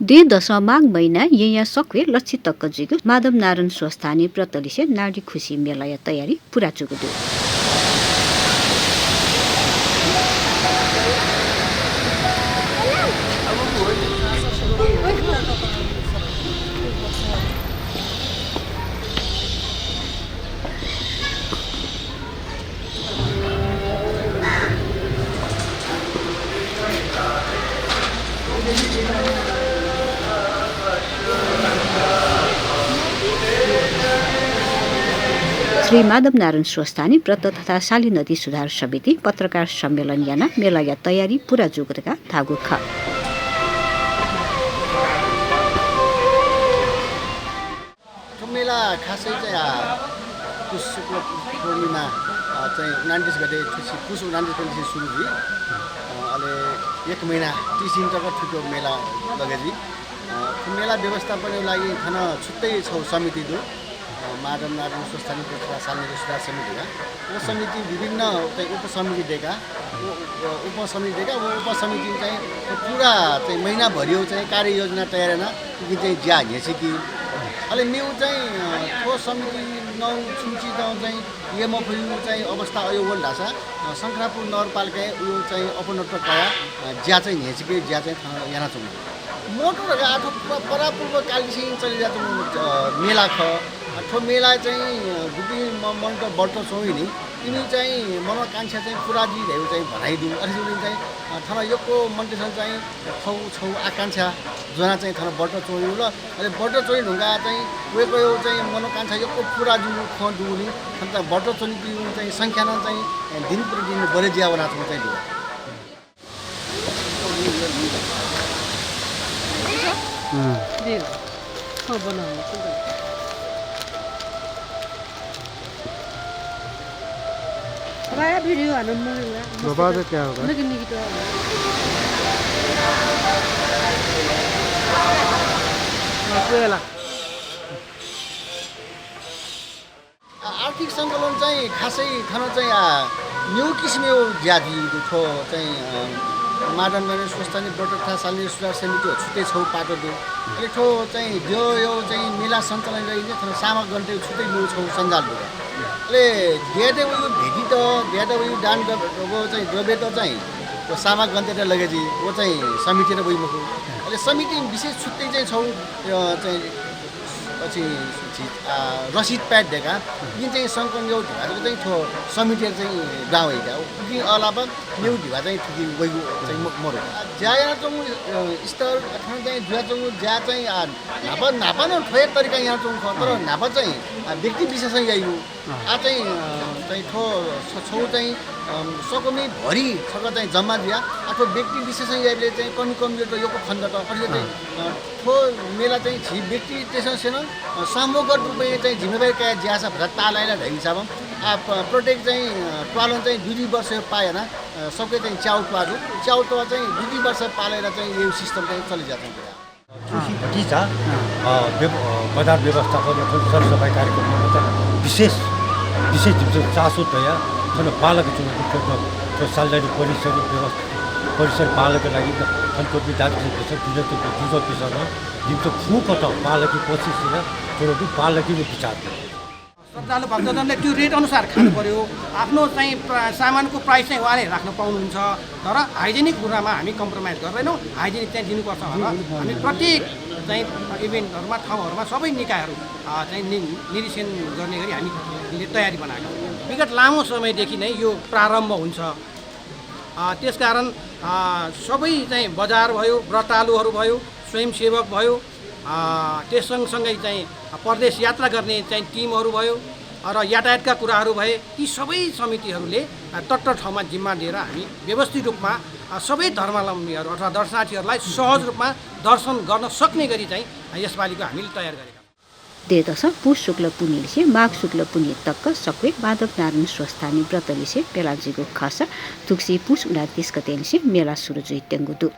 they दश माघ महिना यहाँ सक्वे लक्षित तक्क जिगु माधव नारायण स्वस्थानी प्रतलिसे नाडी खुसी मेलाया तयारी पुरा चुकुदु श्री माधव नारायण स्वस्थानी व्रत तथा शाली नदी सुधार समिति पत्रकार सम्मेलन याना मेलाया तयारी पुरा जुगरेका थागु ख मेला खासै चाहिँ पुष शुक्ल पूर्णिमा चाहिँ 29 गते पुष 29 गते सुरु हुई अहिले 1 महिना 30 दिन तक ठुलो मेला लगेजी मेला व्यवस्थापनको लागि थाना छुट्टै छौ समिति दु माधव नारायण स्वस्थानी तथा शाली नदी सुधार समिति वो समिति विभिन्न उपसमिति दिएका उपसमिति चाहिँ पुरा चाहिँ महिनाभरि चाहिँ कार्ययोजना तयार कि चाहिँ ज्या हेसी अहिले न्यू चाहिँ ठोस समिति नौ छुन्ची चाहिँ यमफयु चाहिँ अवस्था अयोगन ढासा शङ्करापुर नगरपालिका उयो चाहिँ अपनत्व कया ज्या चाहिँ हेसिके ज्या चाहिँ यहाँ छ मोटर आठो परापूर्व कालसिङ चलि जातो मेला ख ठो मेला चाहिँ गुटी मन्ट बल्ट छोइनी तिमी चाहिँ मनोकांक्षा चाहिँ पुराजी धेरै चाहिँ भनाइदिउँ अनि चाहिँ थाना योको मन्टेसन चाहिँ छौ आकांक्षा जना चाहिँ थाना बल्ट चोइनु ल अहिले बल्ट चोइ ढुङ्गा चाहिँ गएको चाहिँ मनोकांक्षा योको पुराजी खुवाउनी अन्त बल्ट चोइनु चाहिँ सङ्ख्यामा चाहिँ दिन प्रतिदिन बढे ज्या बनाएको चाहिँ दियो वीडियो बाबा तो क्या होगा आर्थिक सङ्कलन चाहिँ खासै खाना चाहिँ न्यू किसिमको ज्यादी ठो चाहिँ माधव नारायण स्वस्थानी व्रत तथा शाली नदी सुधार समिति छुट्टै छौ पाटो दु ठो चाहिँ यो चाहिँ मेला सञ्चालन गरिने सामग्री गन्ते छुट्टै न्यू छौ सञ्जाल दु डेढ उयो भेटी त डेढ उयो दान चाहिँ द्रव्य त चाहिँ सामग्री गन्ते लगेजी वो चाहिँ समिति र गइमुखु अहिले समिति विशेष छुट्टै चाहिँ छौ चाहिँ पछि रसिद प्याड दिएका जुन चाहिँ सङ्कलन यो ढिभाको चाहिँ ठो समिति चाहिँ गाउँ हेका कि अलावा यो ढिभा चाहिँ ठुकी गएको चाहिँ मरो ज्या यहाँ चाहिँ स्तर अथवा चाहिँ जुवा चाहिँ ज्या चाहिँ नापा न ठोए तरिका यहाँ चाहिँ तर नापा चाहिँ व्यक्ति विशेषै गएको चाहिँ ठो छौ चाहिँ सकमी भरि सक चाहिँ जम्मा दिया अथवा व्यक्ति विशेषै गएले चाहिँ कमी त यो खण्ड त अहिले चाहिँ ठो मेला चाहिँ छि व्यक्ति त्यसैसँग सामूहिक रूपमा चाहिँ जिम्मेवारी क्या ज्यास भएर तालाइला ढाइ हिसाबमा प्रत्येक चाहिँ पालन चाहिँ 2 वर्ष पाएन सबै चाहिँ च्याउ पाजु च्याउ त चाहिँ 2 वर्ष पालेर चाहिँ यो सिस्टम चाहिँ चलिजान्छ कृषिपट्टि छ बजार व्यवस्थापन सरसफाइ कार्यक्रममा त विशेष चासो दया जुन बालक जुन सालदारी परिसर बालकको लागि फनको विद्यार्थी जुन विषयमा जिनको फुको त बालकी कोसिस छोरो बालकी विचार श्रद्धालु भक्तजनले त्यो रेट अनुसार खानु पर्यो आफ्नो चाहिँ सामानको प्राइस चाहिँ उहाँले राख्न पाउनुहुन्छ तर हाइजेनिक कुरामा हामी कम्प्रोमाइज गर्दैनौँ हाइजेनिक चाहिँ दिनुपर्छ भनेर हामी प्रत्येक चाहिँ इभेन्टहरूमा ठाउँहरूमा सबै निकायहरू चाहिँ निरीक्षण गर्ने गरी हामीले तयारी बनाएको विगत लामो समयदेखि नै यो प्रारम्भ हुन्छ त्यसकारण सबै चाहिँ बजार भयो व्रतालुहरू भयो स्वयंसेवक भयो त्यस सँगसँगै चाहिँ परदेश यात्रा गर्ने चाहिँ टिमहरू भयो र यातायातका कुराहरू भए ती सबै समितिहरूले तट्ट ठाउँमा जिम्मा लिएर हामी व्यवस्थित रूपमा सबै धर्मावलम्बीहरू अथवा दर्शनार्थीहरूलाई सहज रूपमा दर्शन गर्न सक्ने गरी चाहिँ यसपालिको हामीले तयार गरेका देदश पुष शुक्ल पुनिलिसे माघ शुक्ल पुनि तक्क सक्वे माधव नारायण स्वस्थानी व्रतलिसे पेलाजीको खस तुक्सी पुष 29 गतेलिसे मेला सुरु जुइ तेङ्गुदु